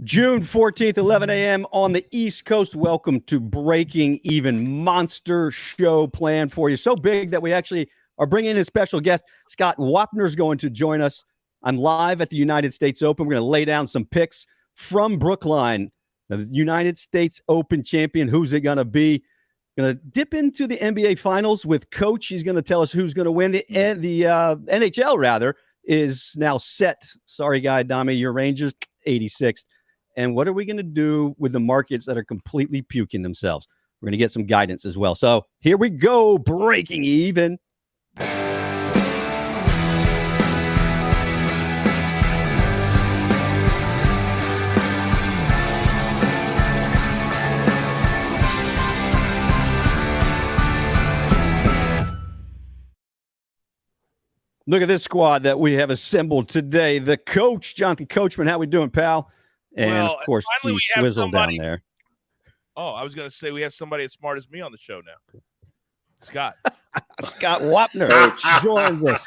June 14th, 11 a.m. on the East Coast. Welcome to Breaking Even. Monster show planned for you. So big that we actually are bringing in a special guest. Scott Wapner is going to join us. I'm live at the United States Open. We're going to lay down some picks from Brookline, the United States Open champion. Who's it going to be? Going to dip into the NBA Finals with Coach. He's going to tell us who's going to win. The NHL, rather, is now set. Sorry, guy, Adami, your Rangers, 86th. And what are we going to do with the markets that are completely puking themselves? We're going to get some guidance as well. So here we go, Breaking Even. Look at this squad that we have assembled today. The coach, Jonathan Coachman. How we doing, pal? And, of course, G Swizzle down there. Oh, I was going to say we have somebody as smart as me on the show now. Scott. Scott Wapner joins us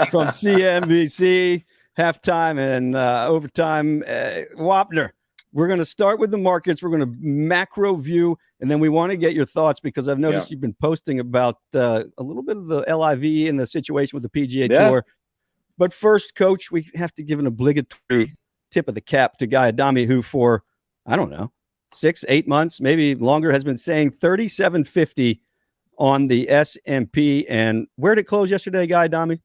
from CNBC, halftime and overtime. Wapner, we're going to start with the markets. We're going to macro view, and then we want to get your thoughts because I've noticed you've been posting about a little bit of the LIV and the situation with the PGA Tour. But first, Coach, we have to give an obligatory tip of the cap to Guy Adami, who for, I don't know, 6-8 months, maybe longer, has been saying 37.50 on the S&P. And where did it close yesterday, Guy Adami?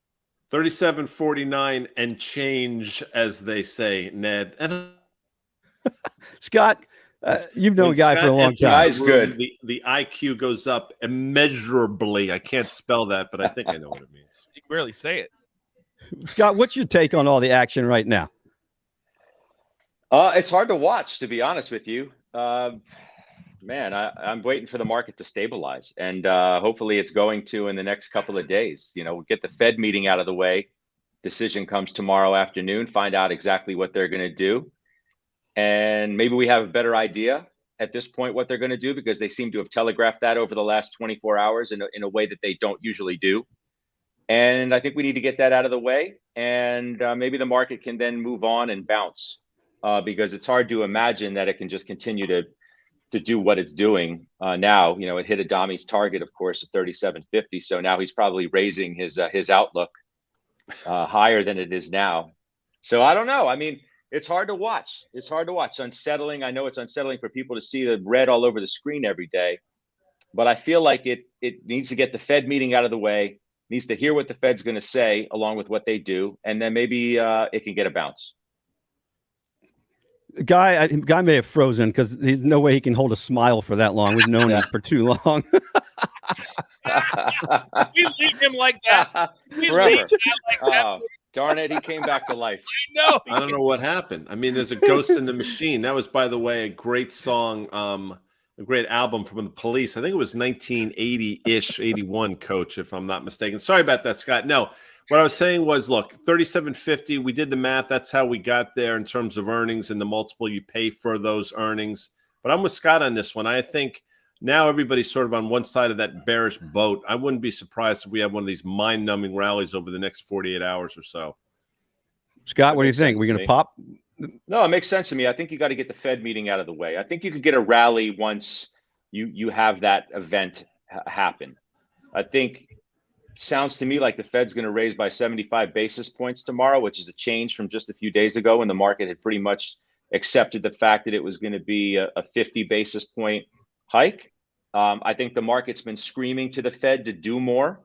37.49 and change, as they say, Ned. And Scott, you've known Guy for a long time. Guy's good. The IQ goes up immeasurably. I can't spell that, but I think I know what it means. You can barely say it. Scott, what's your take on all the action right now? It's hard to watch, to be honest with you. Man, I'm waiting for the market to stabilize, and hopefully it's going to in the next couple of days. You know, we'll get the Fed meeting out of the way. Decision comes tomorrow afternoon. Find out exactly what they're going to do, and maybe we have a better idea at this point what they're going to do because they seem to have telegraphed that over the last 24 hours in a way that they don't usually do. And I think we need to get that out of the way, and maybe the market can then move on and bounce. Because it's hard to imagine that it can just continue to do what it's doing now. You know, it hit Adami's target, of course, at 37.50. So now he's probably raising his outlook higher than it is now. So I don't know. I mean, it's hard to watch. It's hard to watch. Unsettling. I know it's unsettling for people to see the red all over the screen every day. But I feel like it needs to get the Fed meeting out of the way, needs to hear what the Fed's going to say along with what they do. And then maybe it can get a bounce. Guy may have frozen because there's no way he can hold a smile for that long. We've known him for too long. We leave him like that. We Forever. leave him like that. Oh, darn it, he came back to life. I know. I don't know what happened. I mean, there's a ghost in the machine. That was, by the way, a great song, a great album from the Police. I think it was 1980-ish, 81, Coach, if I'm not mistaken. Sorry about that, Scott. No. What I was saying was, look, 37.50, we did the math. That's how we got there in terms of earnings and the multiple you pay for those earnings. But I'm with Scott on this one. I think now everybody's sort of on one side of that bearish boat. I wouldn't be surprised if we have one of these mind-numbing rallies over the next 48 hours or so. Scott, what do you think? We're going to pop? No, it makes sense to me. I think you got to get the Fed meeting out of the way. I think you could get a rally once you have that event happen. I think sounds to me like the Fed's going to raise by 75 basis points tomorrow, which is a change from just a few days ago when the market had pretty much accepted the fact that it was going to be a 50 basis point hike. I think the market's been screaming to the Fed to do more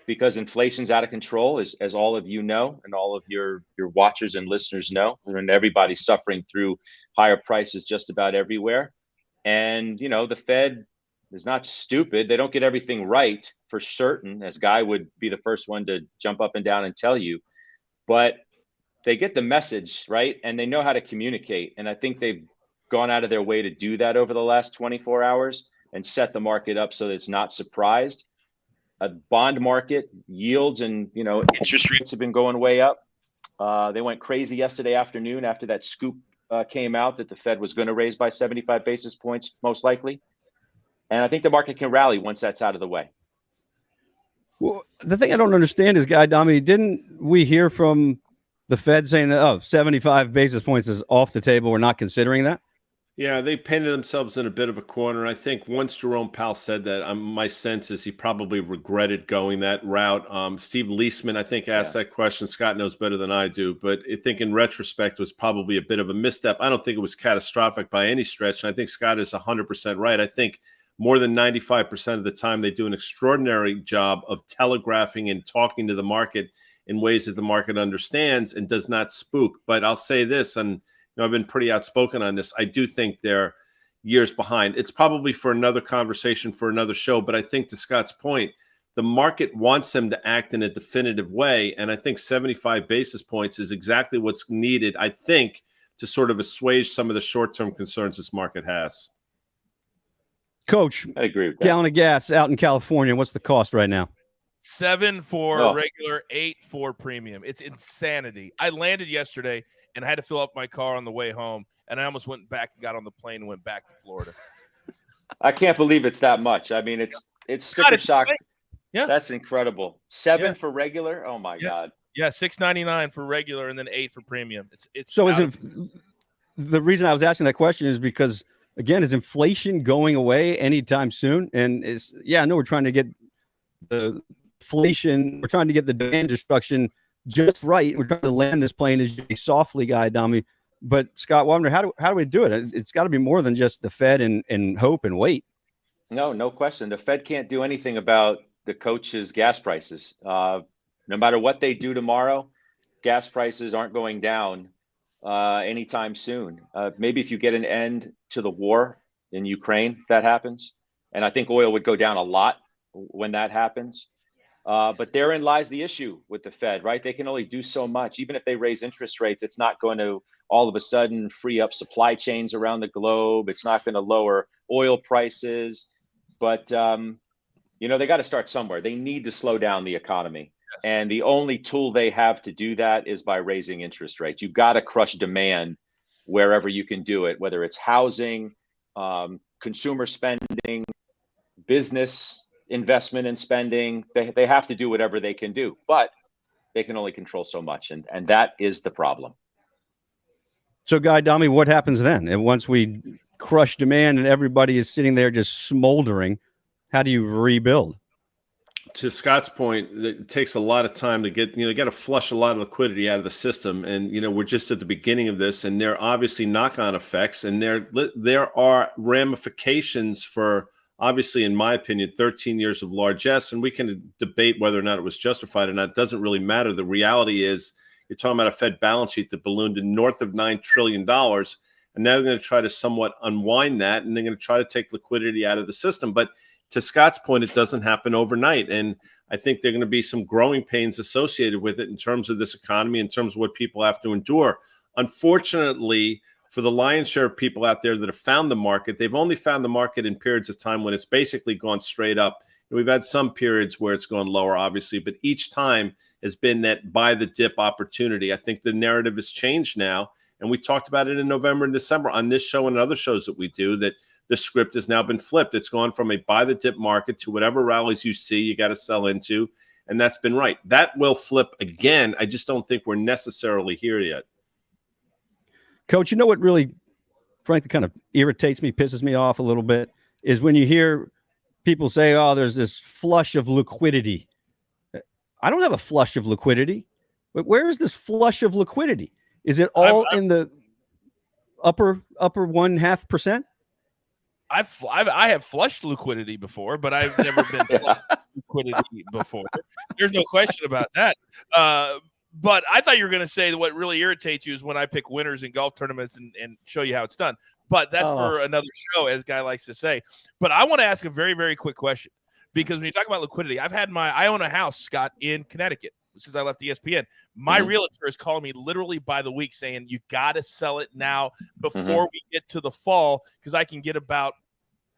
because inflation's out of control, as all of you know, and all of your watchers and listeners know, and everybody's suffering through higher prices just about everywhere. And, you know, the Fed is not stupid. They don't get everything right for certain, as Guy would be the first one to jump up and down and tell you, but they get the message right and they know how to communicate. And I think they've gone out of their way to do that over the last 24 hours and set the market up so that it's not surprised. A bond market yields and, you know, interest rates have been going way up. They went crazy yesterday afternoon after that scoop came out that the Fed was going to raise by 75 basis points, most likely. And I think the market can rally once that's out of the way. Well, the thing I don't understand is, Guy Adami, didn't we hear from the Fed saying that 75 basis points is off the table. We're not considering that. Yeah, they painted themselves in a bit of a corner. I think once Jerome Powell said that, my sense is he probably regretted going that route. Steve Leisman, I think, asked that question. Scott knows better than I do, but I think in retrospect it was probably a bit of a misstep. I don't think it was catastrophic by any stretch, and I think Scott is 100% right. I think more than 95% of the time they do an extraordinary job of telegraphing and talking to the market in ways that the market understands and does not spook. But I'll say this, and I've been pretty outspoken on this. I do think they're years behind. It's probably for another conversation for another show, but I think to Scott's point, the market wants them to act in a definitive way, and I think 75 basis points is exactly what's needed, I think, to sort of assuage some of the short-term concerns this market has. Coach, I agree with that. Gallon of gas out in California, what's the cost right now? $7 for regular, $8 for premium. It's insanity. I landed yesterday and I had to fill up my car on the way home, and I almost went back and got on the plane and went back to Florida. I can't believe it's that much. I mean, it's sticker shock. Insane. Yeah, that's incredible. $7 for regular. Oh my God. Yeah, $6.99 for regular and then $8 for premium. It's so. The reason I was asking that question is because, again, is inflation going away anytime soon? And I know we're trying to get the inflation, we're trying to get the demand destruction just right. We're trying to land this plane as a softly guy, Dami. But Scott Wapner, how do we do it? It's got to be more than just the Fed and hope and wait. No question. The Fed can't do anything about the coach's gas prices. No matter what they do tomorrow, gas prices aren't going down anytime soon. Maybe if you get an end to the war in Ukraine, if that happens, and I think oil would go down a lot when that happens. But therein lies the issue with the Fed, right? They can only do so much. Even if they raise interest rates, it's not going to all of a sudden free up supply chains around the globe. It's not going to lower oil prices. But, they got to start somewhere. They need to slow down the economy. And the only tool they have to do that is by raising interest rates. You've got to crush demand wherever you can do it, whether it's housing, consumer spending, business investment and spending. They have to do whatever they can do, but they can only control so much. And that is the problem. So, Guy Dami, what happens then? And once we crush demand and everybody is sitting there just smoldering, how do you rebuild? To Scott's point, it takes a lot of time to get, you got to flush a lot of liquidity out of the system. And, we're just at the beginning of this, and there are obviously knock-on effects, and there are ramifications for, obviously, in my opinion, 13 years of largesse, and we can debate whether or not it was justified or not. It doesn't really matter. The reality is you're talking about a Fed balance sheet that ballooned to north of $9 trillion, and now they're going to try to somewhat unwind that, and they're going to try to take liquidity out of the system. But to Scott's point, it doesn't happen overnight, and I think there are going to be some growing pains associated with it in terms of this economy, in terms of what people have to endure. Unfortunately, for the lion's share of people out there that have found the market, they've only found the market in periods of time when it's basically gone straight up. And we've had some periods where it's gone lower, obviously, but each time has been that buy the dip opportunity. I think the narrative has changed now, and we talked about it in November and December on this show and other shows that we do, that the script has now been flipped. It's gone from a buy the dip market to whatever rallies you see, you got to sell into, and that's been right. That will flip again. I just don't think we're necessarily here yet. Coach, what really, frankly, kind of irritates me, pisses me off a little bit, is when you hear people say, oh, there's this flush of liquidity. I don't have a flush of liquidity. But where is this flush of liquidity? Is it all in the upper 0.5%? I have flushed liquidity before, but I've never been flushed liquidity before. There's no question about that. But I thought you were going to say that what really irritates you is when I pick winners in golf tournaments and show you how it's done. But that's for another show, as Guy likes to say. But I want to ask a very, very quick question, because when you talk about liquidity, I own a house, Scott, in Connecticut since I left ESPN. My realtor is calling me literally by the week saying, you got to sell it now before we get to the fall, because I can get about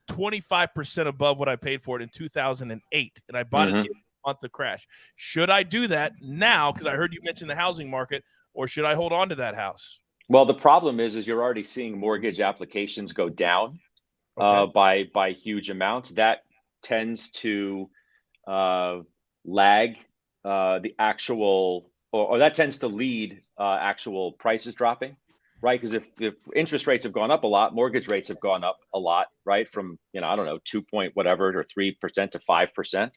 25% above what I paid for it in 2008. And I bought it in the month of crash. Should I do that now? Because I heard you mention the housing market, or should I hold on to that house? Well, the problem is you're already seeing mortgage applications go down by huge amounts. That tends to lag the actual or that tends to lead actual prices dropping, right? Because if interest rates have gone up a lot, mortgage rates have gone up a lot, right? From, I don't know, 2 point whatever or 3% to 5%.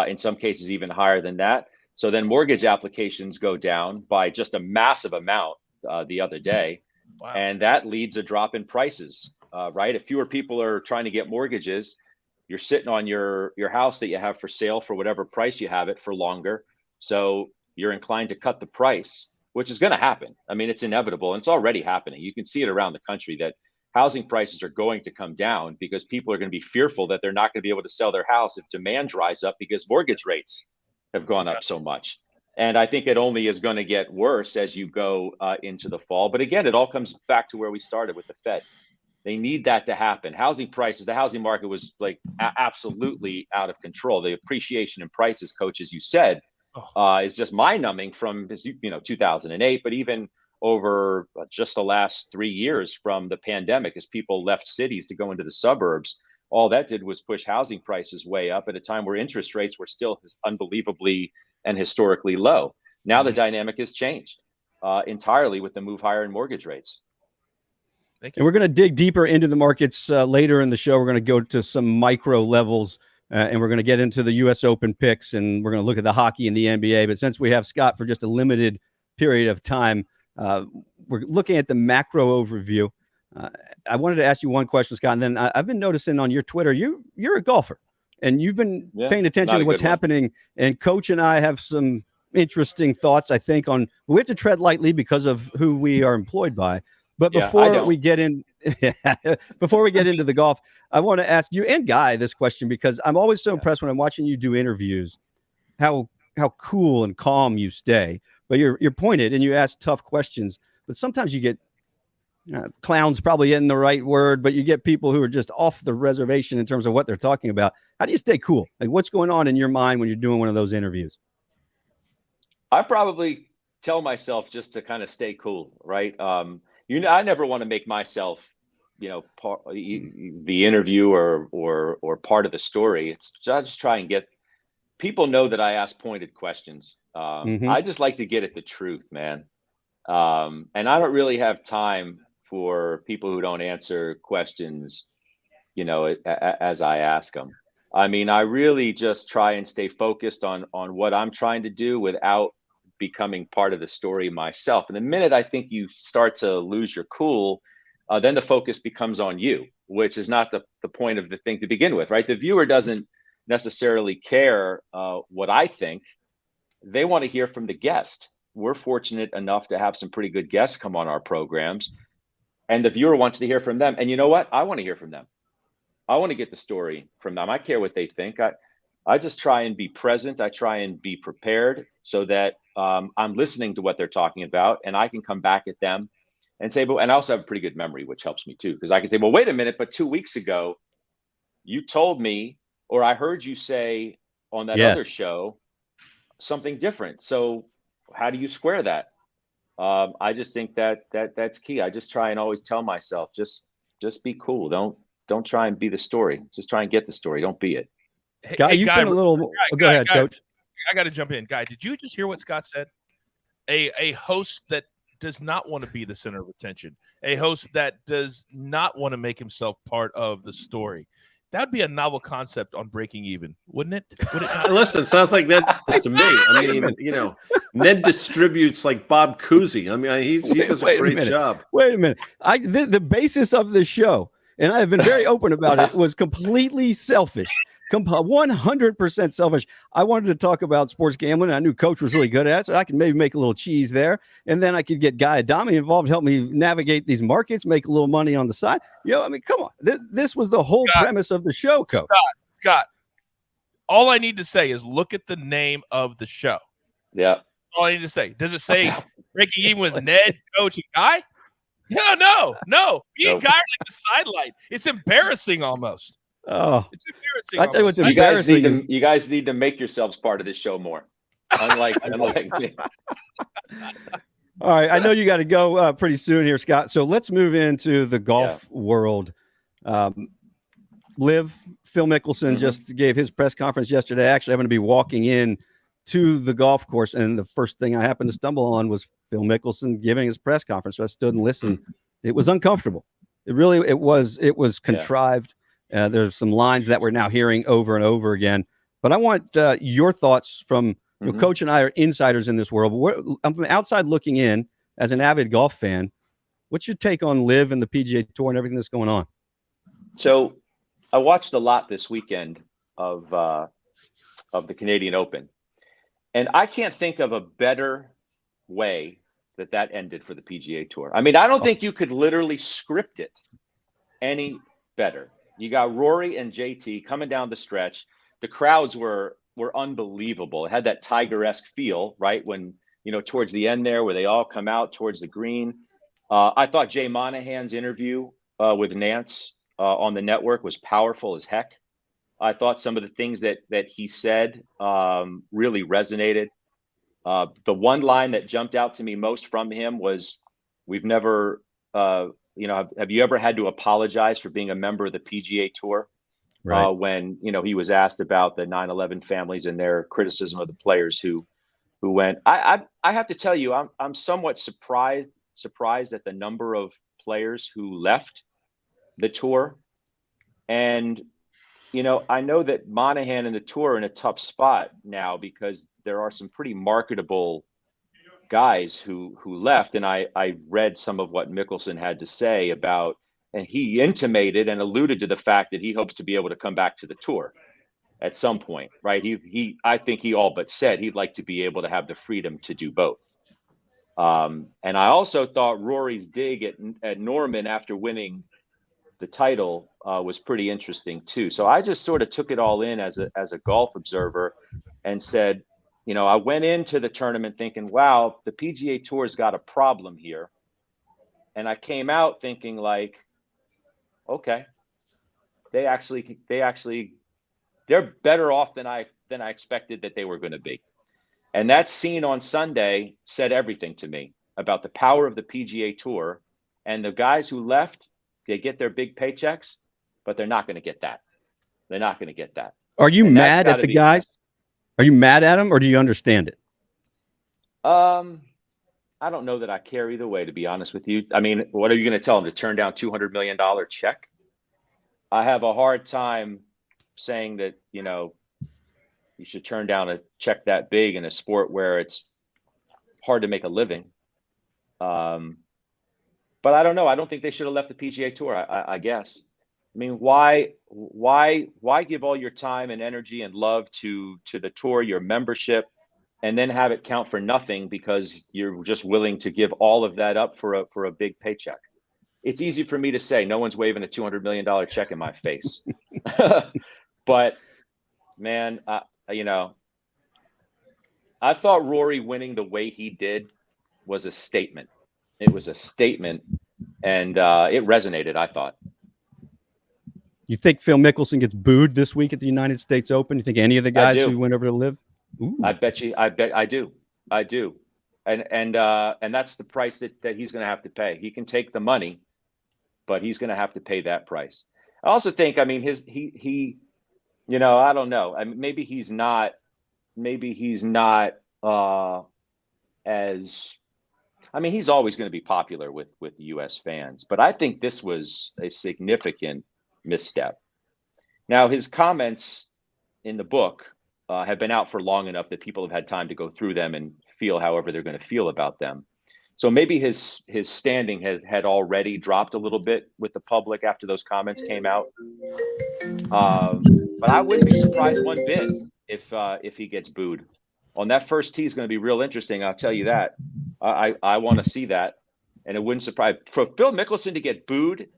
In some cases, even higher than that. So then mortgage applications go down by just a massive amount the other day. Wow. And that leads a drop in prices, right? If fewer people are trying to get mortgages, you're sitting on your house that you have for sale for whatever price you have it for longer. So you're inclined to cut the price, which is going to happen. I mean, it's inevitable, and it's already happening. You can see it around the country that housing prices are going to come down because people are going to be fearful that they're not going to be able to sell their house if demand dries up because mortgage rates have gone up so much. And I think it only is going to get worse as you go into the fall. But again, it all comes back to where we started with the Fed. They need that to happen. Housing prices, the housing market was like absolutely out of control. The appreciation in prices, Coach, as you said, is just mind-numbing from 2008, but even over just the last 3 years from the pandemic, as people left cities to go into the suburbs, all that did was push housing prices way up at a time where interest rates were still unbelievably and historically low. Now the dynamic has changed entirely with the move higher in mortgage rates. Thank you. And we're going to dig deeper into the markets later in the show. We're going to go to some micro levels, and we're going to get into the U.S. Open picks, and we're going to look at the hockey and the NBA. But since we have Scott for just a limited period of time, we're looking at the macro overview. I wanted to ask you one question, Scott, and then I've been noticing on your Twitter, you're a golfer, and you've been paying attention to what's happening. And Coach and I have some interesting thoughts, I think, on we have to tread lightly because of who we are employed by. But before we get into the golf, I want to ask you and Guy this question, because I'm always so impressed when I'm watching you do interviews, how cool and calm you stay. But you're pointed and you ask tough questions. But sometimes you get clowns, probably isn't the right word, but you get people who are just off the reservation in terms of what they're talking about. How do you stay cool? Like, what's going on in your mind when you're doing one of those interviews? I probably tell myself just to kind of stay cool, right? I never want to make myself, the interview or part of the story. It's just try and get people know that I ask pointed questions. I just like to get at the truth, man. And I don't really have time for people who don't answer questions, as I ask them. I mean, I really just try and stay focused on what I'm trying to do without becoming part of the story myself. And the minute I think you start to lose your cool, then the focus becomes on you, which is not the point of the thing to begin with, right? The viewer doesn't necessarily care what I think. They want to hear from the guest. We're fortunate enough to have some pretty good guests come on our programs, and the viewer wants to hear from them. And you know what? I want to hear from them. I want to get the story from them. I care what they think. I just try and be present. I try and be prepared so that I'm listening to what they're talking about, and I can come back at them and say, and I also have a pretty good memory, which helps me too, because I can say, well, wait a minute, but 2 weeks ago, you told me, or I heard you say on that other show something different. So how do you square that? I just think that's key. I just try and always tell myself, just be cool. Don't try and be the story. Just try and get the story. Don't be it. Guy, you've been a little. Go ahead, Coach. I got to jump in. Guy, did you just hear what Scott said? A host that does not want to be the center of attention. A host that does not want to make himself part of the story. That'd be a novel concept on Breaking Even, wouldn't it? Would it not? Listen, sounds like Ned to me. I mean, Ned distributes like Bob Cousy. I mean, he does a great job. Wait a minute. The basis of the show, and I have been very open about it, was completely selfish. 100% selfish. I wanted to talk about sports gambling. I knew Coach was really good at it, so I could maybe make a little cheese there. And then I could get Guy Adami involved, help me navigate these markets, make a little money on the side. I mean, come on. This was the whole premise of the show, Coach. Scott, all I need to say is look at the name of the show. Yeah. All I need to say. Does it say Breaking Even with Ned, Coach, and Guy? Yeah, no. Me and Guy are like the sidelight. It's embarrassing almost. Oh, it's embarrassing. I tell you what's embarrassing. You guys need to make yourselves part of this show more. Unlike me. All right, I know you got to go pretty soon here, Scott. So let's move into the golf world. LIV, Phil Mickelson just gave his press conference yesterday. Actually, I'm going to be walking in to the golf course, and the first thing I happened to stumble on was Phil Mickelson giving his press conference. So I stood and listened. It was uncomfortable. It was contrived. There's some lines that we're now hearing over and over again. But I want your thoughts from Coach and I are insiders in this world. I'm from the outside looking in as an avid golf fan. What's your take on LIV and the PGA Tour and everything that's going on? So I watched a lot this weekend of the Canadian Open, and I can't think of a better way that ended for the PGA Tour. I mean, I don't think you could literally script it any better. You got Rory and JT coming down the stretch. The crowds were unbelievable. It had that Tiger-esque feel, right? When, towards the end there, where they all come out towards the green. I thought Jay Monahan's interview with Nance on the network was powerful as heck. I thought some of the things that he said really resonated. The one line that jumped out to me most from him was, "We've never, have you ever had to apologize for being a member of the PGA Tour?" Right. When he was asked about the 9/11 families and their criticism of the players who went. I have to tell you, I'm somewhat surprised at the number of players who left the tour. And, I know that Monahan and the tour are in a tough spot now because there are some pretty marketable guys who left. And I read some of what Mickelson had to say about, and he intimated and alluded to the fact that he hopes to be able to come back to the tour at some point, right? I think he all but said he'd like to be able to have the freedom to do both. And I also thought Rory's dig at Norman after winning the title was pretty interesting too. So I just sort of took it all in as a golf observer and said, I went into the tournament thinking, wow, the PGA Tour's got a problem here. And I came out thinking like, okay, they're better off than I expected that they were going to be. And that scene on Sunday said everything to me about the power of the PGA Tour. And the guys who left, they get their big paychecks, but they're not going to get that. They're not going to get that. Are you mad at the guys? Are you mad at them, or do you understand it? I don't know that I care either way, to be honest with you. I mean, what are you going to tell them, to turn down $200 million check? I have a hard time saying that, you should turn down a check that big in a sport where it's hard to make a living. But I don't know. I don't think they should have left the PGA Tour, I guess. I mean, why give all your time and energy and love to the tour, your membership, and then have it count for nothing because you're just willing to give all of that up for a big paycheck? It's easy for me to say. No one's waving a $200 million check in my face. But man, I thought Rory winning the way he did was a statement. It was a statement, and it resonated, I thought. You think Phil Mickelson gets booed this week at the United States Open? You think any of the guys who went over to LIV? Ooh. I do. And that's the price that he's going to have to pay. He can take the money, but he's going to have to pay that price. I also think, I mean, he I don't know. I mean, maybe he's not as, I mean, he's always going to be popular with U.S. fans, but I think this was a significant misstep. Now, his comments in the book have been out for long enough that people have had time to go through them and feel however they're going to feel about them. So maybe his standing had already dropped a little bit with the public after those comments came out. But I wouldn't be surprised one bit if he gets booed. On that first tee is going to be real interesting. I'll tell you that. I want to see that, and it wouldn't surprise for Phil Mickelson to get booed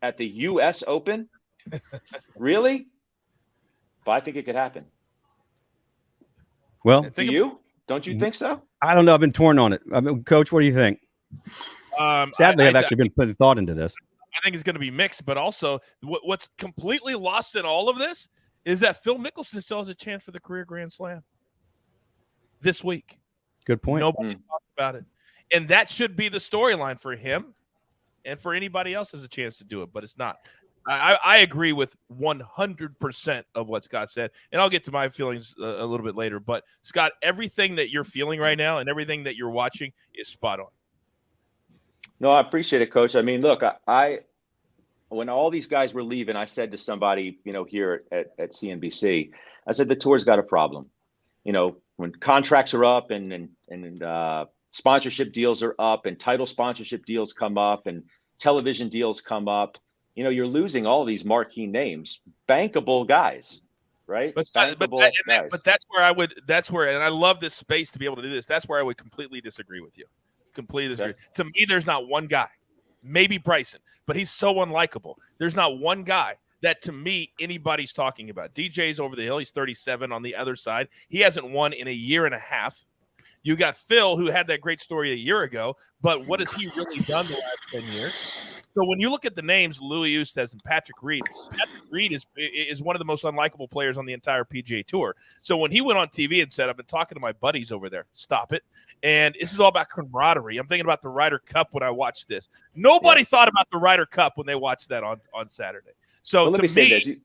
at the U.S. Open. Really? But I think it could happen. Well, don't you think so? I don't know. I've been torn on it. I mean, Coach, what do you think? Sadly, I've actually been putting thought into this. I think it's going to be mixed, but also what's completely lost in all of this is that Phil Mickelson still has a chance for the career Grand Slam this week. Good point. Nobody talked about it. And that should be the storyline for him and for anybody else has a chance to do it, but it's not. I agree with 100% of what Scott said, and I'll get to my feelings a little bit later. But Scott, everything that you're feeling right now and everything that you're watching is spot on. No, I appreciate it, Coach. I mean, look, I when all these guys were leaving, I said to somebody, here at CNBC, I said the tour's got a problem. When contracts are up and sponsorship deals are up and title sponsorship deals come up and television deals come up, you're losing all these marquee names, bankable guys, right? But that's where and I love this space to be able to do this. That's where I would completely disagree with you. Completely disagree. Okay. To me, there's not one guy, maybe Bryson, but he's so unlikable. There's not one guy that to me anybody's talking about. DJ's over the hill. He's 37 on the other side. He hasn't won in a year and a half. You got Phil, who had that great story a year ago, but what has he really done the last 10 years? So when you look at the names, Louis Oosthuizen and Patrick Reed is one of the most unlikable players on the entire PGA Tour. So when he went on TV and said, I've been talking to my buddies over there, stop it. And this is all about camaraderie. I'm thinking about the Ryder Cup when I watched this. Nobody thought about the Ryder Cup when they watched that on Saturday. So to me,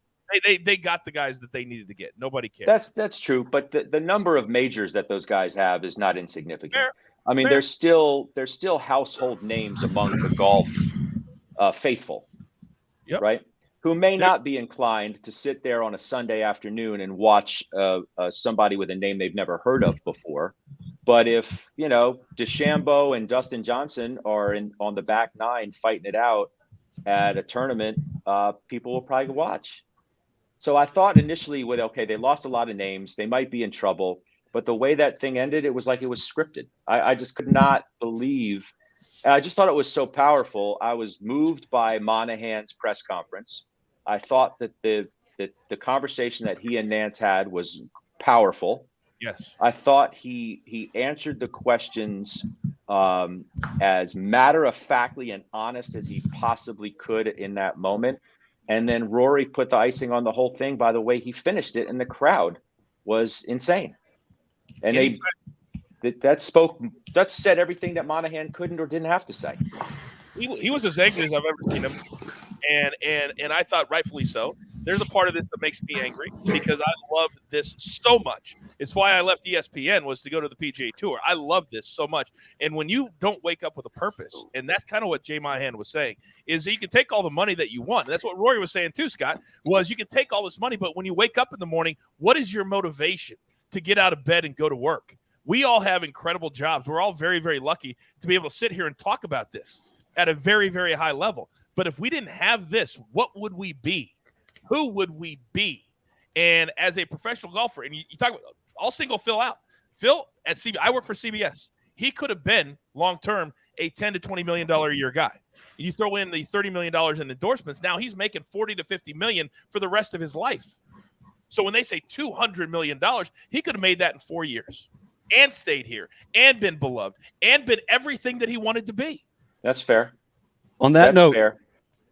they got the guys that they needed to get. Nobody cares. That's true, but the number of majors that those guys have is not insignificant. I mean, they're still household names among the golf faithful, right? Who may not be inclined to sit there on a Sunday afternoon and watch somebody with a name they've never heard of before. But if DeChambeau and Dustin Johnson are on the back nine fighting it out at a tournament, people will probably watch. So I thought initially they lost a lot of names. They might be in trouble. But the way that thing ended, it was like it was scripted. I just could not believe. I just thought it was so powerful. I was moved by Monahan's press conference. I thought that the conversation that he and Nance had was powerful. Yes. I thought he answered the questions as matter-of-factly and honest as he possibly could in that moment. And then Rory put the icing on the whole thing by the way he finished it, and the crowd was insane. And that said everything that Monahan couldn't or didn't have to say. He was as angry as I've ever seen him, and I thought rightfully so. There's a part of this that makes me angry because I love this so much. It's why I left ESPN, was to go to the PGA Tour. I love this so much. And when you don't wake up with a purpose, and that's kind of what Jay Monahan was saying, is that you can take all the money that you want. And that's what Rory was saying too, Scott, was you can take all this money, but when you wake up in the morning, what is your motivation to get out of bed and go to work? We all have incredible jobs. We're all very, very lucky to be able to sit here and talk about this at a very, very high level. But if we didn't have this, what would we be? Who would we be? And as a professional golfer, and you talk about, I'll single Phil out. Phil at CBS, I work for CBS. He could have been long-term a $10 to $20 million a year guy. You throw in the $30 million in endorsements. Now he's making $40 to $50 million for the rest of his life. So when they say $200 million, he could have made that in 4 years and stayed here and been beloved and been everything that he wanted to be. That's fair. On that note,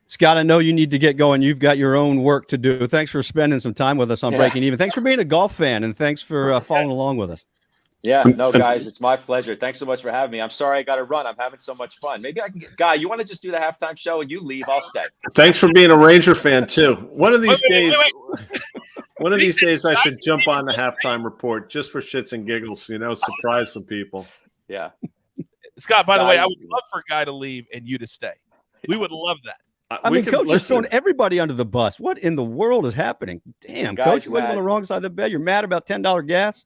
Scott, I know you need to get going. You've got your own work to do. Thanks for spending some time with us on Breaking Even. Thanks for being a golf fan, and thanks for following along with us. Yeah, no, guys, it's my pleasure. Thanks so much for having me. I'm sorry I got to run. I'm having so much fun. Maybe I can get Guy. You want to just do the halftime show and you leave? I'll stay. Thanks for being a Ranger fan too. One of these days, one of these days, I should jump on the halftime report just for shits and giggles. Surprise some people. Yeah, Scott. By the way, I would love for Guy to leave and you to stay. We would love that. I mean, Coach is throwing everybody under the bus. What in the world is happening? Damn, Coach, you went on the wrong side of the bed. You're mad about $10 gas?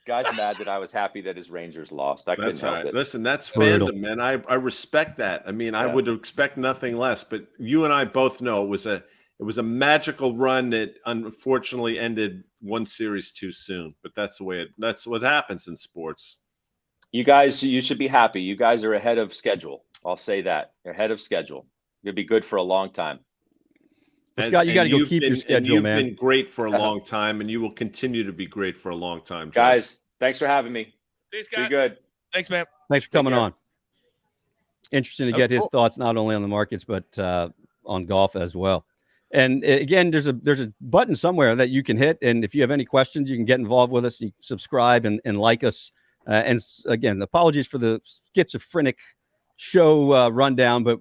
Guy's mad that I was happy that his Rangers lost. I couldn't help it. Listen, that's fandom, man. I respect that. I mean, I would expect nothing less. But you and I both know it was a magical run that unfortunately ended one series too soon. But that's what happens in sports. You guys, you should be happy. You guys are ahead of schedule. I'll say that. You're ahead of schedule. You'll be good for a long time. Scott, you got to go keep your schedule, man. You've been great for a long time, and you will continue to be great for a long time, Joe. Guys, thanks for having me. See you, Scott. Be good. Thanks, man. Thanks for coming on. Interesting to get his thoughts not only on the markets but on golf as well. And again, there's a button somewhere that you can hit, and if you have any questions, you can get involved with us. You subscribe and like us. And again, apologies for the schizophrenic show rundown, but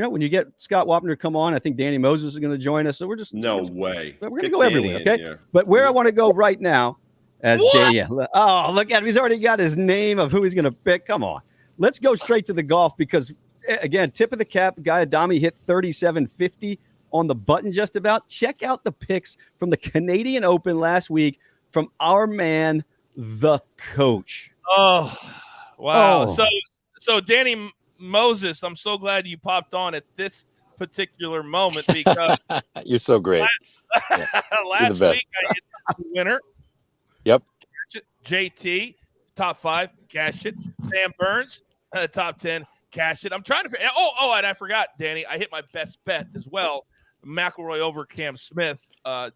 when you get Scott Wapner to come on, I think Danny Moses is going to join us. So we're just no way. We're going to go everywhere, okay? But where I want to go right now, oh, look at him. He's already got his name of who he's going to pick. Come on. Let's go straight to the golf because, again, tip of the cap, guy Adami hit 37.50 on the button just about. Check out the picks from the Canadian Open last week from our man, the coach. Oh, wow. Oh. So Danny Moses, I'm so glad you popped on at this particular moment because you're so great. Last week I hit the winner. Yep. JT, top 5, cash it. Sam Burns, top 10, cash it. I'm trying to figure. Oh, and I forgot, Danny. I hit my best bet as well. McIlroy over Cam Smith.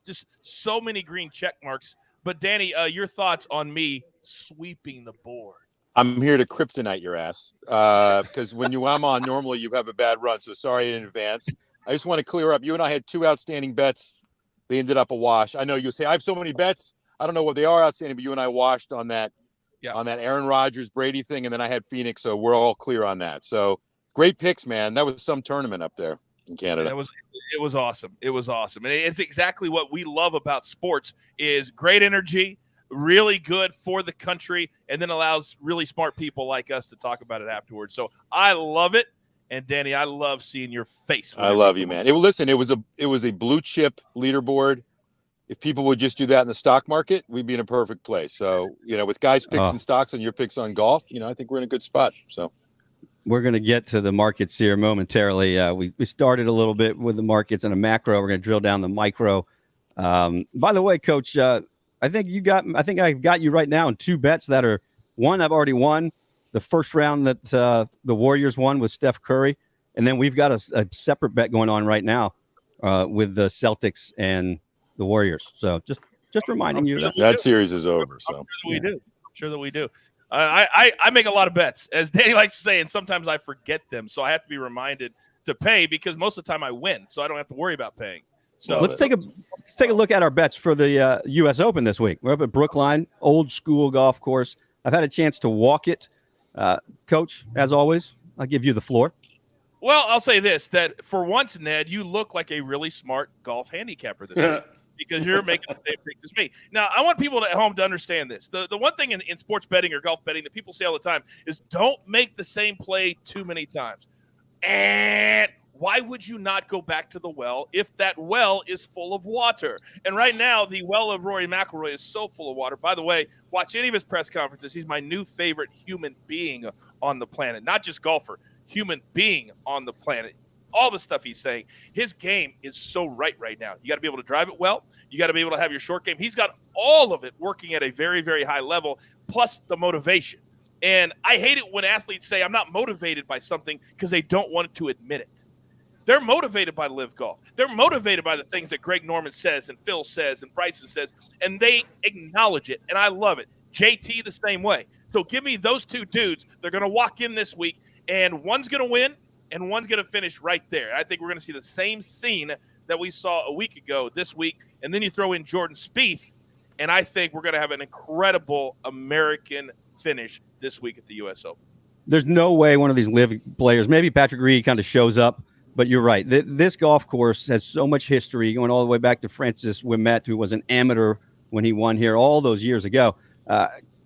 Just so many green check marks. But Danny, your thoughts on me sweeping the board? I'm here to kryptonite your ass because when I'm on, normally you have a bad run. So sorry in advance. I just want to clear up. You and I had 2 outstanding bets. They ended up a wash. I know you say I have so many bets. I don't know what they are outstanding, but you and I washed on that Aaron Rodgers Brady thing, and then I had Phoenix. So we're all clear on that. So great picks, man. That was some tournament up there in Canada. It was awesome. It was awesome, and it's exactly what we love about sports: is great energy. Really good for the country, and then allows really smart people like us to talk about it afterwards. So I love it, and Danny, I love seeing your face. I love you, man. It was a blue chip leaderboard. If people would just do that in the stock market, we'd be in a perfect place. So with guys' picks and stocks and your picks on golf, I think we're in a good spot. So we're going to get to the markets here momentarily. We started a little bit with the markets and a macro. We're going to drill down the micro. By the way, Coach. I think I've got you right now in 2 bets that are one I've already won. The first round that the Warriors won with Steph Curry, and then we've got a separate bet going on right now with the Celtics and the Warriors. So just reminding you that series is over. So I'm sure that we do. I make a lot of bets, as Danny likes to say, and sometimes I forget them, so I have to be reminded to pay because most of the time I win, so I don't have to worry about paying. So let's take a look at our bets for the U.S. Open this week. We're up at Brookline, old school golf course. I've had a chance to walk it. Coach, as always, I'll give you the floor. Well, I'll say this, that for once, Ned, you look like a really smart golf handicapper this week because you're making the same picks as me. Now, I want people at home to understand this. The one thing in sports betting or golf betting that people say all the time is don't make the same play too many times. And why would you not go back to the well if that well is full of water? And right now, the well of Rory McIlroy is so full of water. By the way, watch any of his press conferences. He's my new favorite human being on the planet, not just golfer, human being on the planet. All the stuff he's saying, his game is so right now. You got to be able to drive it well. You got to be able to have your short game. He's got all of it working at a very, very high level, plus the motivation. And I hate it when athletes say, I'm not motivated by something because they don't want to admit it. They're motivated by LIV Golf. They're motivated by the things that Greg Norman says and Phil says and Bryson says, and they acknowledge it, and I love it. JT the same way. So give me those 2 dudes. They're going to walk in this week, and one's going to win, and one's going to finish right there. I think we're going to see the same scene that we saw a week ago this week, and then you throw in Jordan Spieth, and I think we're going to have an incredible American finish this week at the U.S. Open. There's no way one of these LIV players, maybe Patrick Reed kind of shows up, but you're right. This golf course has so much history going all the way back to Francis Ouimet, who was an amateur when he won here all those years ago.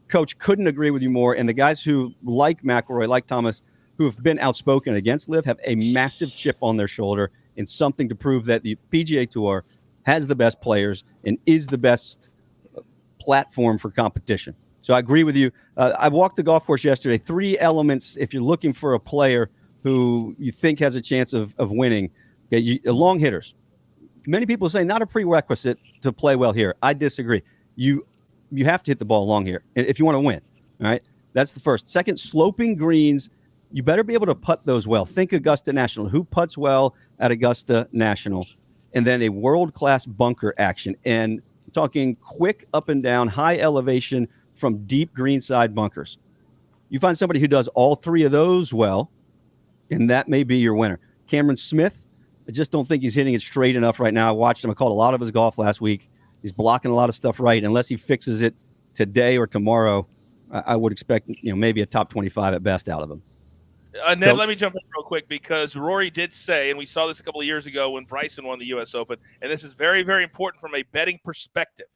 Coach, couldn't agree with you more. And the guys who, like McIlroy, like Thomas, who have been outspoken against LIV, have a massive chip on their shoulder and something to prove that the PGA Tour has the best players and is the best platform for competition. So I agree with you. I walked the golf course yesterday. 3 elements if you're looking for a player who you think has a chance of winning. Okay, long hitters. Many people say not a prerequisite to play well here. I disagree. You have to hit the ball long here if you want to win. All right, that's the first. Second, sloping greens. You better be able to putt those well. Think Augusta National. Who putts well at Augusta National? And then a world-class bunker action. And I'm talking quick up and down, high elevation from deep greenside bunkers. You find somebody who does all 3 of those well, and that may be your winner. Cameron Smith, I just don't think he's hitting it straight enough right now. I watched him. I called a lot of his golf last week. He's blocking a lot of stuff right. Unless he fixes it today or tomorrow, I would expect maybe a top 25 at best out of him. Ned, Coach? let me jump in real quick because Rory did say, and we saw this a couple of years ago when Bryson won the U.S. Open, and this is very, very important from a betting perspective.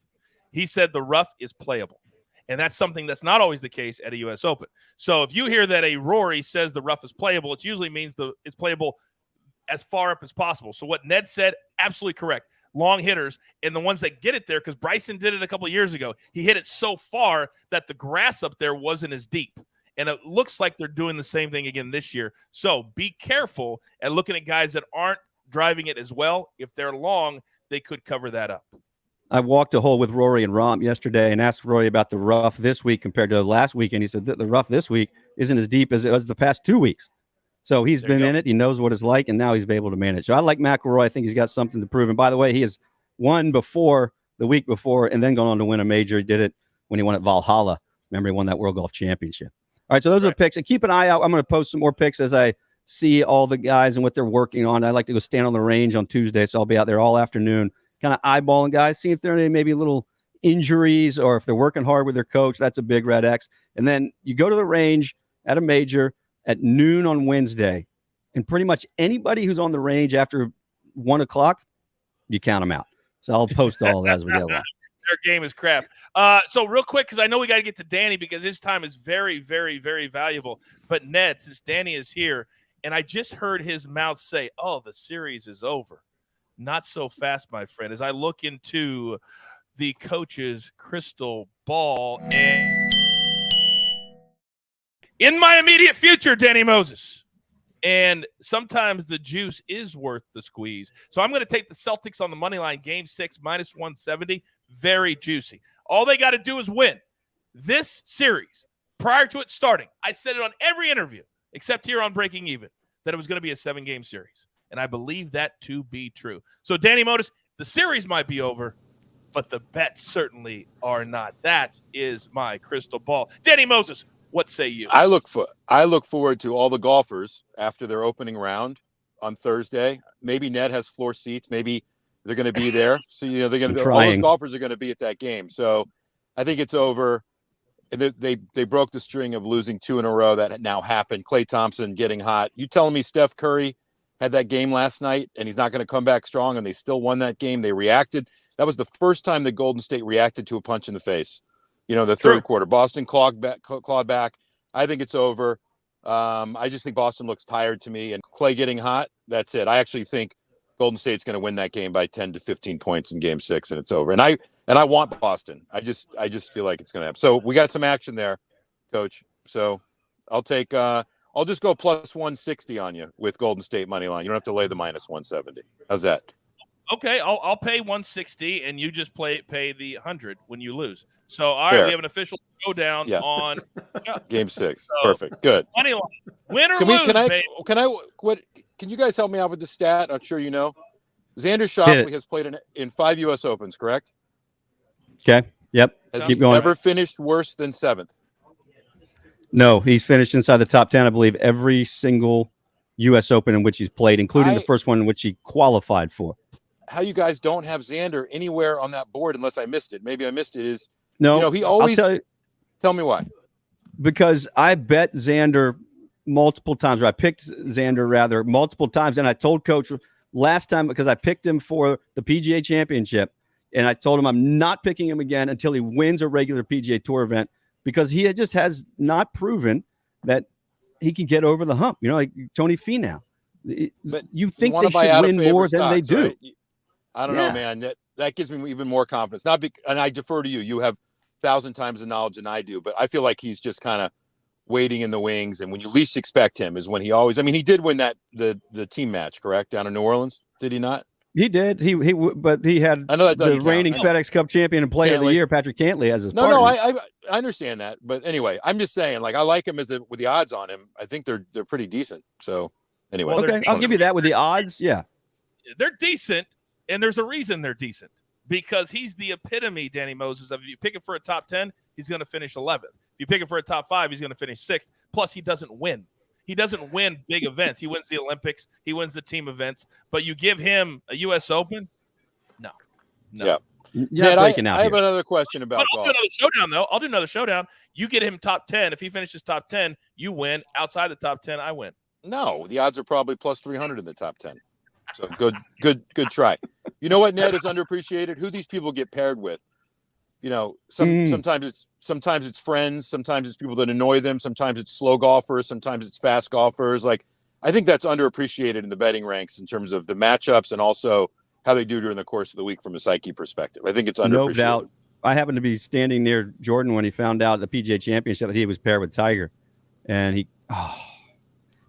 He said the rough is playable, and that's something that's not always the case at a U.S. Open. So if you hear that a Rory says the rough is playable, it usually means it's playable as far up as possible. So what Ned said, absolutely correct. Long hitters and the ones that get it there, because Bryson did it a couple of years ago. He hit it so far that the grass up there wasn't as deep. And it looks like they're doing the same thing again this year. So be careful at looking at guys that aren't driving it as well. If they're long, they could cover that up. I walked a hole with Rory and Rom yesterday and asked Rory about the rough this week compared to last week. And he said that the rough this week isn't as deep as it was the past 2 weeks. So he's been in it. He knows what it's like, and now he's been able to manage. So I like McIlroy. I think he's got something to prove. And by the way, he has won before the week before and then gone on to win a major. He did it when he won at Valhalla. Remember, he won that World Golf Championship. All right, so those are the picks. And keep an eye out. I'm going to post some more picks as I see all the guys and what they're working on. I like to go stand on the range on Tuesday, so I'll be out there all afternoon, kind of eyeballing guys, see if there are any maybe little injuries or if they're working hard with their coach. That's a big red X. And then you go to the range at a major at noon on Wednesday, and pretty much anybody who's on the range after 1 o'clock, you count them out. So I'll post all that as we go along. Their game is crap. So real quick, because I know we got to get to Danny because his time is very, very, very valuable. But Ned, since Danny is here, and I just heard his mouth say, "Oh, the series is over." Not so fast, my friend. As I look into the coach's crystal ball, and in my immediate future, Danny Moses. And sometimes the juice is worth the squeeze. So I'm going to take the Celtics on the money line, game 6, minus 170. Very juicy. All they got to do is win this series prior to it starting. I said it on every interview, except here on Breaking Even, that it was going to be a 7-game series. And I believe that to be true. So, Danny Moses, the series might be over, but the bets certainly are not. That is my crystal ball. Danny Moses, what say you? I look forward to all the golfers after their opening round on Thursday. Maybe Ned has floor seats. Maybe they're going to be there. So they're going to. All those golfers are going to be at that game. So I think it's over. And they broke the string of losing 2 in a row that now happened. Klay Thompson getting hot. You telling me Steph Curry had that game last night and he's not going to come back strong, and they still won that game? They reacted. That was the first time that Golden State reacted to a punch in the face. The third quarter. Boston clawed back. I think it's over. I just think Boston looks tired to me. And Klay getting hot, that's it. I actually think Golden State's going to win that game by 10 to 15 points in game 6, and it's over. And I want Boston. I just feel like it's going to happen. So we got some action there, Coach. So I'll just go plus 160 on you with Golden State money line. You don't have to lay the minus 170. How's that? Okay, I'll pay 160, and you just pay the 100 when you lose. So, all right, we have an official showdown on game 6. So, perfect. Good. Money line. Win or lose, baby. Can you guys help me out with the stat? I'm sure you know. Xander Schauffele has played in 5 U.S. Opens, correct? Okay. Yep. Has Keep he going. ever finished worse than 7th? No, he's finished inside the top 10, I believe, every single U.S. Open in which he's played, including the first one in which he qualified for. How you guys don't have Xander anywhere on that board, unless I missed it. Maybe I missed it. He always tell me why. Because I bet Xander multiple times, or I picked Xander rather multiple times, and I told Coach last time because I picked him for the PGA Championship, and I told him I'm not picking him again until he wins a regular PGA Tour event because he just has not proven that he can get over the hump. Like Tony Finau. But you think they should win more than they do. Right? I don't know, man. That gives me even more confidence. And I defer to you. You have 1,000 times the knowledge than I do, but I feel like he's just kind of waiting in the wings. And when you least expect him is when he always. I mean, he did win the team match, correct, down in New Orleans. Did he not? He did. But he had the reigning FedEx Cup champion and player of the year, Patrick Cantlay, as his partner. No, I understand that. But anyway, I'm just saying, I like him with the odds on him. I think they're pretty decent. So anyway, okay, I'll give you that with the odds. Yeah, they're decent. And there's a reason they're decent, because he's the epitome, Danny Moses, of if you pick him for a top 10, he's going to finish 11th. If you pick him for a top 5, he's going to finish 6th. Plus, he doesn't win. He doesn't win big events. He wins the Olympics. He wins the team events. But you give him a U.S. Open? No. Yeah. You're not breaking out I have here. another question about I'll golf. do another showdown, though. I'll do another showdown. You get him top 10. If he finishes top 10, you win. Outside the top 10, I win. No, the odds are probably plus 300 in the top 10. So good try. You know what, Ned, is underappreciated? Who these people get paired with. You know, sometimes it's friends, sometimes it's people that annoy them, sometimes it's slow golfers, sometimes it's fast golfers. Like, I think that's underappreciated in the betting ranks in terms of the matchups and also how they do during the course of the week from a psyche perspective. I think it's underappreciated. No doubt. I happened to be standing near Jordan when he found out at the PGA Championship that he was paired with Tiger. And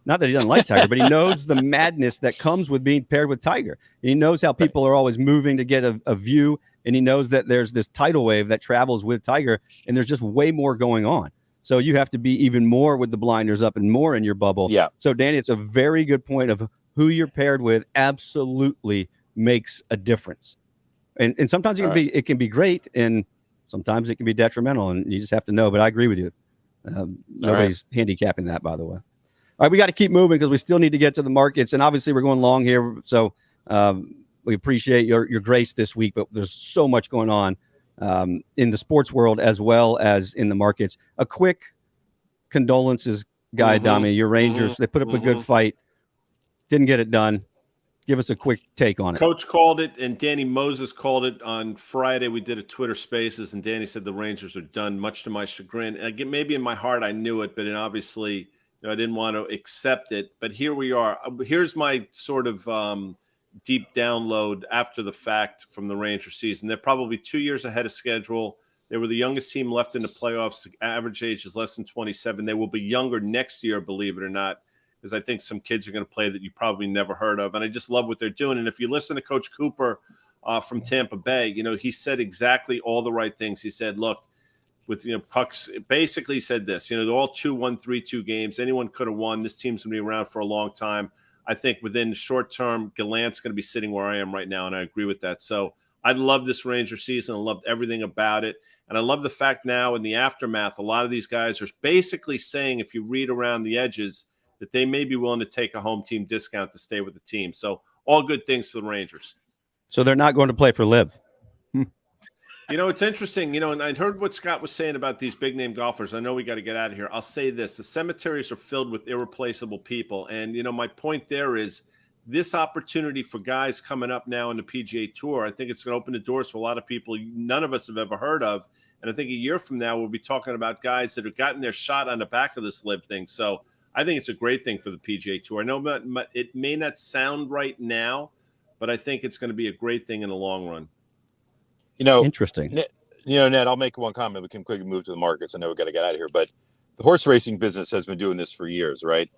not that he doesn't like Tiger, but he knows the madness that comes with being paired with Tiger. And he knows how people are always moving to get a view. And he knows that there's this tidal wave that travels with Tiger, and there's just way more going on. So you have to be even more with the blinders up and more in your bubble. Yeah. So, Danny, it's a very good point of who you're paired with absolutely makes a difference. And sometimes it can be great, and sometimes it can be detrimental, and you just have to know. But I agree with you. Nobody's handicapping that, by the way. All right, we got to keep moving because we still need to get to the markets, and obviously we're going long here. So we appreciate your grace this week, but there's so much going on in the sports world as well as in the markets. A quick condolences, Guy Adami. Your Rangers, they put up a good fight, didn't get it done. Give us a quick take on it. Coach called it, and Danny Moses called it on Friday. We did a Twitter Spaces, and Danny said the Rangers are done, much to my chagrin. And again, maybe in my heart I knew it, but obviously I didn't want to accept it. But here we are. Here's my sort of deep download after the fact from the Ranger season. They're probably 2 years ahead of schedule. They were the youngest team left in the playoffs. The average age is less than 27. They will be younger next year, believe it or not, because I think some kids are going to play that you probably never heard of. And I just love what they're doing. And if you listen to Coach Cooper from Tampa Bay, he said exactly all the right things. He said, look, with, pucks, basically said this, they're all 2-1, 3-2 games. Anyone could have won. This team's going to be around for a long time. I think within the short term, Gallant's going to be sitting where I am right now, and I agree with that. So I love this Ranger season. I loved everything about it. And I love the fact now in the aftermath, a lot of these guys are basically saying, if you read around the edges, that they may be willing to take a home team discount to stay with the team. So all good things for the Rangers. So they're not going to play for LIV. It's interesting, and I heard what Scott was saying about these big name golfers. I know we got to get out of here. I'll say this. The cemeteries are filled with irreplaceable people. And, my point there is this opportunity for guys coming up now in the PGA Tour, I think it's going to open the doors for a lot of people none of us have ever heard of. And I think a year from now, we'll be talking about guys that have gotten their shot on the back of this LIV thing. So I think it's a great thing for the PGA Tour. I know it may not sound right now, but I think it's going to be a great thing in the long run. Interesting. Ned, I'll make one comment. We can quickly move to the markets. I know we got to get out of here, but the horse racing business has been doing this for years, right?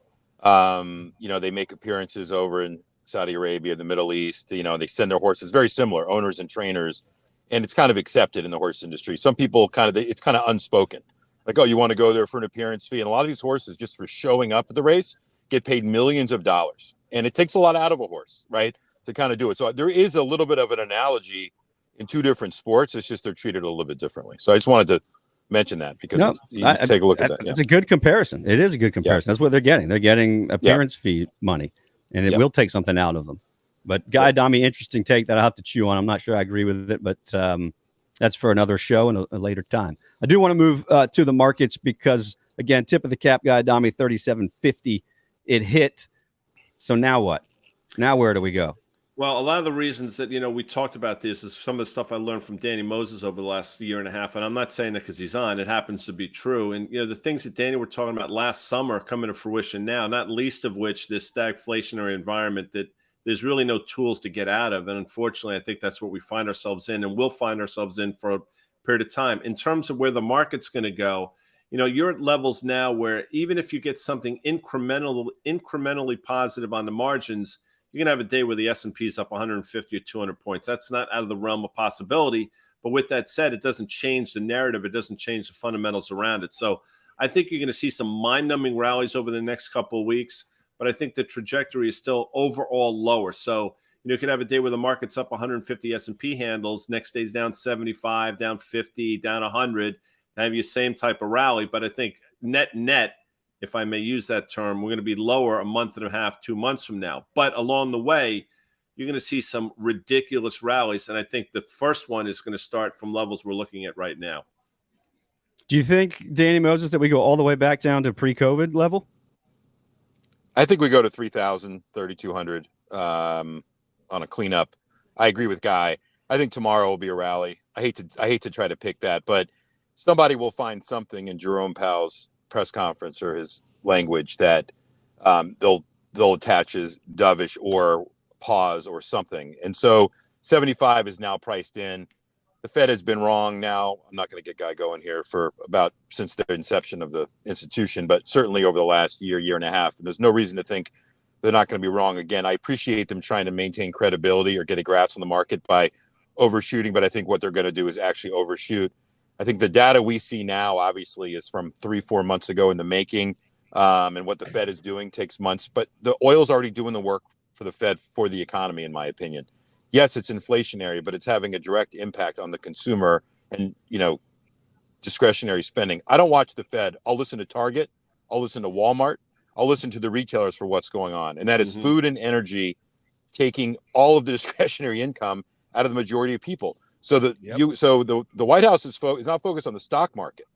They make appearances over in Saudi Arabia, the Middle East. They send their horses, very similar owners and trainers, and it's kind of accepted in the horse industry. Some people it's kind of unspoken. Like, oh, you want to go there for an appearance fee? And a lot of these horses, just for showing up at the race, get paid millions of dollars. And it takes a lot out of a horse, right, to kind of do it. So there is a little bit of an analogy in two different sports. It's just they're treated a little bit differently. So I just wanted to mention that because take a look at that. It's a good comparison. It is a good comparison. That's what they're getting. They're getting appearance fee money, and it will take something out of them. But Guy Adami, interesting take that I'll have to chew on. I'm not sure I agree with it, but that's for another show and a later time. I do want to move to the markets because, again, tip of the cap, Guy Adami, 37.50. It hit. So now what? Now where do we go? Well, a lot of the reasons that, we talked about this is some of the stuff I learned from Danny Moses over the last year and a half. And I'm not saying that because he's on. It happens to be true. And, the things that Danny were talking about last summer coming to fruition now, not least of which this stagflationary environment that there's really no tools to get out of. And unfortunately, I think that's what we find ourselves in and will find ourselves in for a period of time. In terms of where the market's going to go, you're at levels now where even if you get something incrementally positive on the margins, you're going to have a day where the S&P is up 150 or 200 points. That's not out of the realm of possibility. But with that said, it doesn't change the narrative. It doesn't change the fundamentals around it. So I think you're going to see some mind-numbing rallies over the next couple of weeks. But I think the trajectory is still overall lower. So, you could have a day where the market's up 150 S&P handles. Next day's down 75, down 50, down 100. Have you same type of rally. But I think net, if I may use that term, we're going to be lower a month and a half, 2 months from now. But along the way, you're going to see some ridiculous rallies. And I think the first one is going to start from levels we're looking at right now. Do you think, Danny Moses, that we go all the way back down to pre-COVID level? I think we go to 3,000, 3,200 on a cleanup. I agree with Guy. I think tomorrow will be a rally. I hate to try to pick that, but somebody will find something in Jerome Powell's press conference or his language that they'll attach as dovish or pause or something. And so 75 is now priced in. The Fed has been wrong now. I'm not going to get Guy going here for about since the inception of the institution, but certainly over the last year and a half. And there's no reason to think they're not going to be wrong again. I appreciate them trying to maintain credibility or get a grasp on the market by overshooting, but I think what they're going to do is actually overshoot. I think the data we see now, obviously, is from 3-4 months ago in the making, and what the Fed is doing takes months. But the oil's already doing the work for the Fed for the economy, in my opinion. Yes, it's inflationary, but it's having a direct impact on the consumer and, discretionary spending. I don't watch the Fed. I'll listen to Target. I'll listen to Walmart. I'll listen to the retailers for what's going on. And that is food and energy taking all of the discretionary income out of the majority of people. So the White House is not focused on the stock market.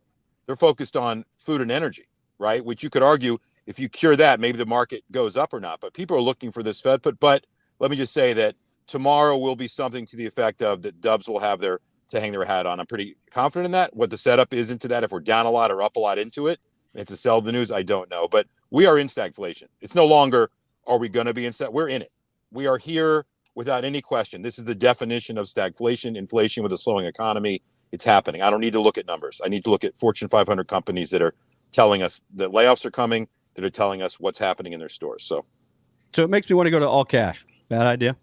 They're focused on food and energy, right? Which you could argue if you cure that, maybe the market goes up or not. But people are looking for this Fed put. But let me just say that tomorrow will be something to the effect of that Dubs will have to hang their hat on. I'm pretty confident in that. What the setup is into that, if we're down a lot or up a lot into it, and to sell the news, I don't know. But we are in stagflation. It's no longer, are we going to be in stag? We're in it. We are here without any question. This is the definition of stagflation, inflation with a slowing economy. It's happening. I don't need to look at numbers. I need to look at Fortune 500 companies that are telling us that layoffs are coming, that are telling us what's happening in their stores. So it makes me want to go to all cash. Bad idea.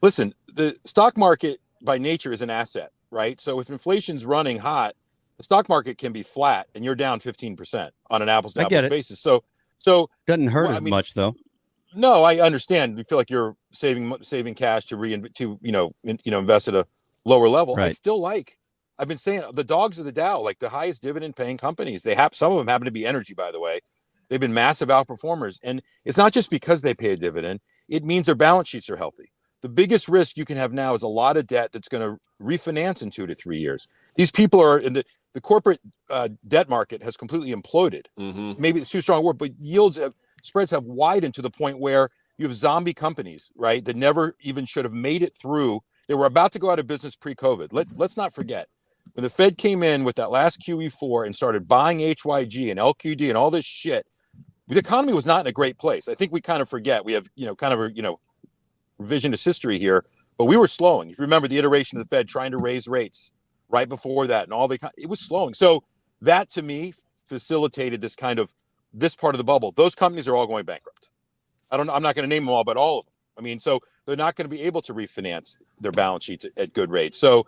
Listen, the stock market by nature is an asset, right? So if inflation's running hot, the stock market can be flat and you're down 15% on an apples to apples basis. So doesn't hurt much though. No, I understand. You feel like you're saving cash to invest at a lower level. Right. I still I've been saying the dogs of the Dow, like the highest dividend paying companies. Some of them happen to be energy, by the way. They've been massive outperformers, and it's not just because they pay a dividend. It means their balance sheets are healthy. The biggest risk you can have now is a lot of debt that's going to refinance in 2 to 3 years. These people are in the corporate debt market has completely imploded. Maybe it's too strong a word, but spreads have widened to the point where you have zombie companies, right, that never even should have made it through. They were about to go out of business pre-COVID. Let's not forget, when the Fed came in with that last QE4 and started buying HYG and LQD and all this shit, the economy was not in a great place. I think we kind of forget. We have, revisionist history here, but we were slowing. If you remember the iteration of the Fed trying to raise rates right before that and it was slowing. So that to me facilitated this part of the bubble. Those companies are all going bankrupt. I'm not going to name them all, but all of them. I mean, so they're not going to be able to refinance their balance sheets at good rates. So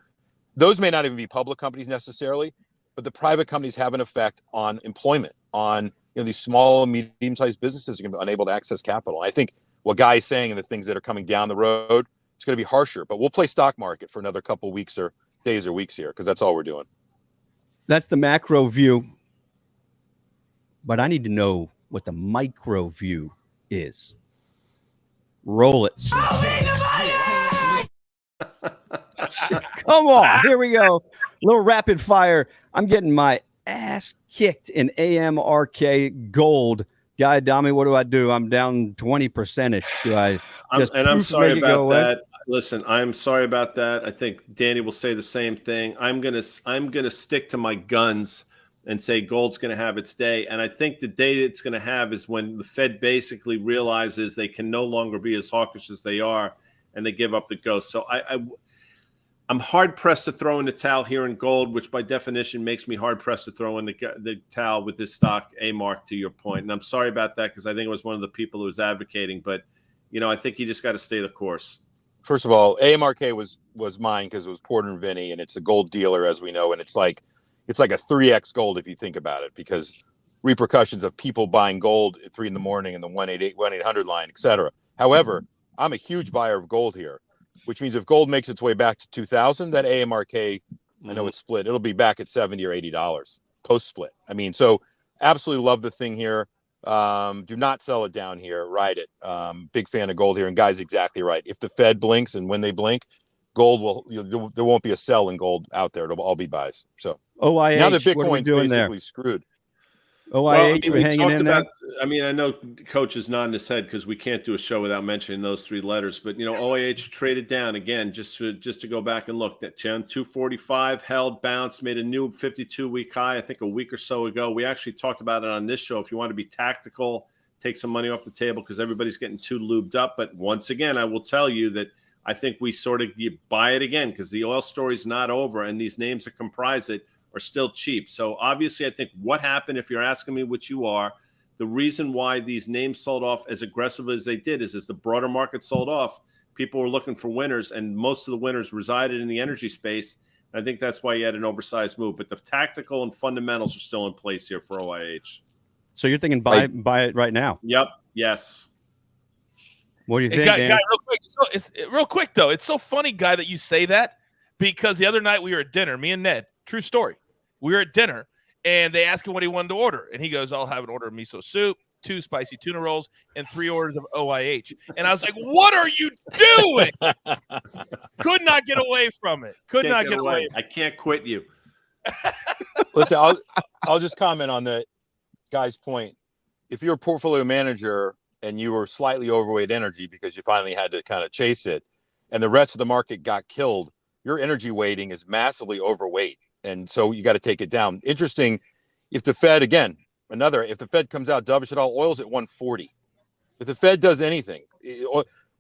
those may not even be public companies necessarily, but the private companies have an effect on employment, on these small and medium-sized businesses are going to be unable to access capital. I think what Guy is saying and the things that are coming down the road, it's going to be harsher. But we'll play stock market for another couple weeks or days or weeks here because that's all we're doing. That's the macro view. But I need to know what the micro view is. Roll it. Come on. Here we go. A little rapid fire. I'm getting my ass kicked in AMRK gold. Guy, Adami, what do? I'm down 20%ish. I'm sorry about that. Listen, I'm sorry about that. I think Danny will say the same thing. I'm gonna stick to my guns and say gold's going to have its day. And I think the day it's going to have is when the Fed basically realizes they can no longer be as hawkish as they are, and they give up the ghost. So I'm hard pressed to throw in the towel here in gold, which by definition makes me hard pressed to throw in the towel with this stock A-mark, to your point. And I'm sorry about that because I think it was one of the people who was advocating. But I think you just got to stay the course. First of all, AMRK was mine because it was Porter and Vinny, and it's a gold dealer, as we know, and it's like a 3x gold if you think about it, because repercussions of people buying gold at 3 a.m. and the 1-800 line, et cetera. However, I'm a huge buyer of gold here, which means if gold makes its way back to 2000, that AMRK, I know it's split, it'll be back at $70 or $80 post split. I mean, so absolutely love the thing here. Do not sell it down here. Ride it. Big fan of gold here. And Guy's exactly right. If the Fed blinks, and when they blink, gold there won't be a sell in gold out there. It'll all be buys. So OIH, now that what are we Bitcoin's doing basically there? screwed. OIH, we we're hanging in there. I mean, I know Coach is nodding his head because we can't do a show without mentioning those three letters. But OIH traded down again, just to go back and look. That 245 held, bounced, made a new 52-week high. I think a week or so ago. We actually talked about it on this show. If you want to be tactical, take some money off the table because everybody's getting too lubed up. But once again, I will tell you that I think we you buy it again because the oil story's not over, and these names that comprise it are still cheap. So obviously, I think what happened, if you're asking me which you are, the reason why these names sold off as aggressively as they did is as the broader market sold off, people were looking for winners, and most of the winners resided in the energy space. And I think that's why you had an oversized move. But the tactical and fundamentals are still in place here for OIH. So you're thinking buy it right now? Yep. Yes. What do you think, Guy, Danny? real quick. So real quick, though. It's so funny, Guy, that you say that because the other night we were at dinner, me and Ned. True story. We were at dinner, and they asked him what he wanted to order. And he goes, I'll have an order of miso soup, 2 spicy tuna rolls, and 3 orders of OIH. And I was like, what are you doing? Could not get away from it. Could not get away. I can't quit you. Listen, I'll just comment on the guy's point. If you're a portfolio manager and you were slightly overweight energy because you finally had to kind of chase it, and the rest of the market got killed, your energy weighting is massively overweight. And so you got to take it down. Interesting. If the Fed, again, if the Fed comes out dovish at all, oil's at 140. If the Fed does anything,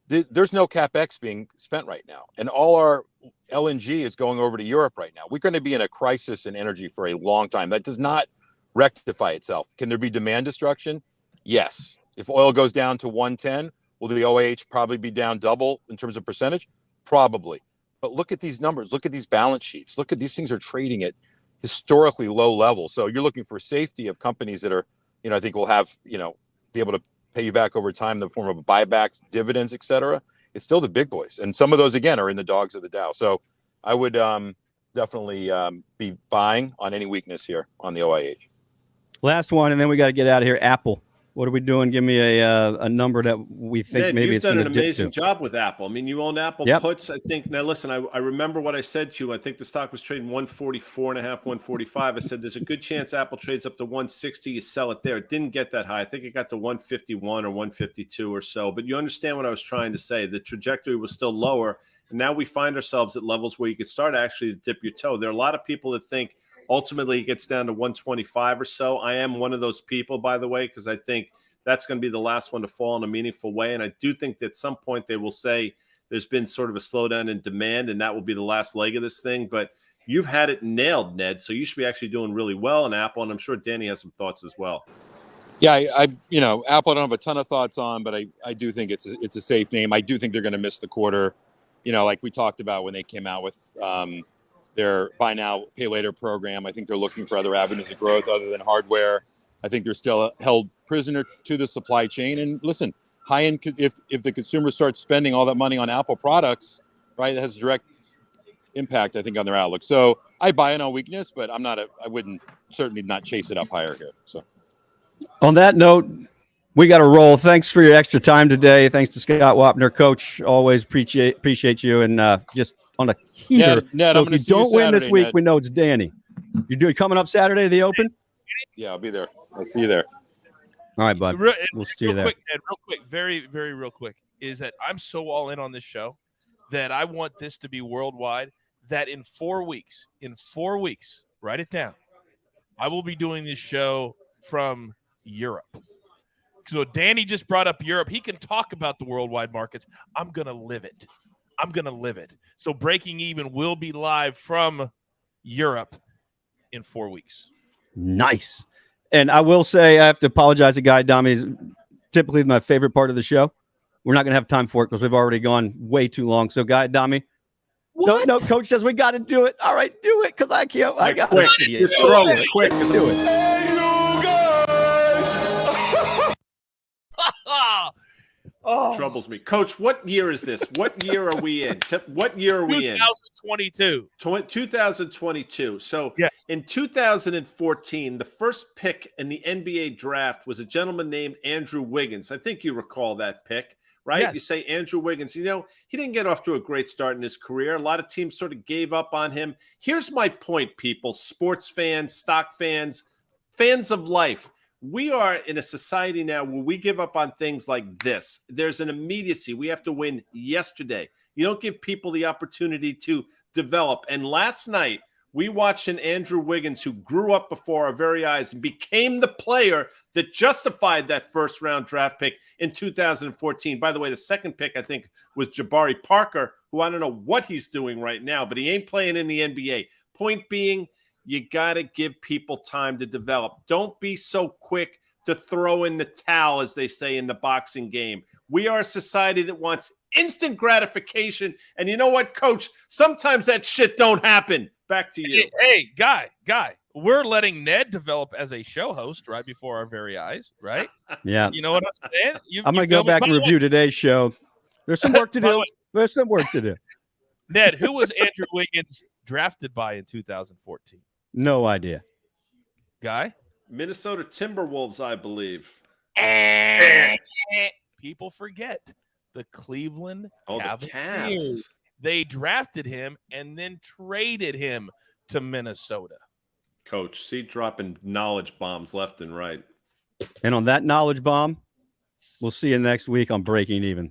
there's no CapEx being spent right now. And all our LNG is going over to Europe right now. We're going to be in a crisis in energy for a long time. That does not rectify itself. Can there be demand destruction? Yes. If oil goes down to 110, will the OAH probably be down double in terms of percentage? Probably. But look at these numbers. Look at these balance sheets. Look at these things are trading at historically low levels. So you're looking for safety of companies that are, I think will have, be able to pay you back over time in the form of buybacks, dividends, et cetera. It's still the big boys. And some of those, again, are in the dogs of the Dow. So I would definitely be buying on any weakness here on the OIH. Last one, and then we got to get out of here. Apple. What are we doing? Give me a number that we think Ned, maybe you've it's done going an to amazing job with Apple. I mean, you own Apple puts. I think now. Listen, I remember what I said to you. I think the stock was trading 144.5, 145. I said there's a good chance Apple trades up to 160. You sell it there. It didn't get that high. I think it got to 151 or 152 or so. But you understand what I was trying to say. The trajectory was still lower, and now we find ourselves at levels where you could start actually to dip your toe. There are a lot of people that think ultimately it gets down to 125 or so. I am one of those people, by the way, because I think that's going to be the last one to fall in a meaningful way. And I do think that at some point they will say there's been sort of a slowdown in demand, and that will be the last leg of this thing. But you've had it nailed, Ned, so you should be actually doing really well in Apple, and I'm sure Danny has some thoughts as well. Yeah, Apple I don't have a ton of thoughts on, but I do think it's a safe name. I do think they're going to miss the quarter, like we talked about when they came out with their buy now, pay later program. I think they're looking for other avenues of growth other than hardware. I think they're still held prisoner to the supply chain. And listen, high-end, if the consumer starts spending all that money on Apple products, right, it has a direct impact, I think, on their outlook. So I buy in on weakness, but I wouldn't certainly not chase it up higher here. So on that note, we got to roll. Thanks for your extra time today. Thanks to Scott Wapner, Coach. Always appreciate you. And just on a heater. Ned, so I'm if you don't Saturday, win this week, Ned. we know it's Danny. You're doing coming up Saturday, the Open? Yeah, I'll be there. I'll see you there. All right, bud. We'll see you there. Quick, Ed, real quick, very, very real quick, is that I'm so all in on this show that I want this to be worldwide, that in 4 weeks, write it down, I will be doing this show from Europe. So Danny just brought up Europe. He can talk about the worldwide markets. I'm going to live it. So Breaking Even will be live from Europe in 4 weeks. Nice. And I will say, I have to apologize to Guy Adami. Is typically my favorite part of the show. We're not going to have time for it because we've already gone way too long. So, Guy Adami, no, Coach says we got to do it. All right, do it because I can't. I got to see it. Just throw it quick. Do it. troubles me. Coach, what year is this? What year are we in? What year are we in? 2022. 2022. So yes. In 2014, the first pick in the NBA draft was a gentleman named Andrew Wiggins. I think you recall that pick, right? Yes. You say Andrew Wiggins. You know, he didn't get off to a great start in his career. A lot of teams sort of gave up on him. Here's my point, people, sports fans, stock fans, fans of life. We are in a society now where we give up on things like this. There's an immediacy. We have to win yesterday. You don't give people the opportunity to develop. And last night, we watched an Andrew Wiggins who grew up before our very eyes and became the player that justified that first-round draft pick in 2014. By the way, the second pick, I think, was Jabari Parker, who I don't know what he's doing right now, but he ain't playing in the NBA. Point being, you got to give people time to develop. Don't be so quick to throw in the towel, as they say in the boxing game. We are a society that wants instant gratification. And you know what, Coach? Sometimes that shit don't happen. Back to you. Hey, guy, we're letting Ned develop as a show host right before our very eyes, right? Yeah. You know what I'm saying? I'm going to go back and review today's show. There's some work to do. There's some work to do. Ned, who was Andrew Wiggins drafted by in 2014? No idea. Guy? Minnesota Timberwolves, I believe. People forget the Cleveland Cavs. Cavaliers. They drafted him and then traded him to Minnesota. Coach, see, dropping knowledge bombs left and right. And on that knowledge bomb, we'll see you next week on Breaking Even.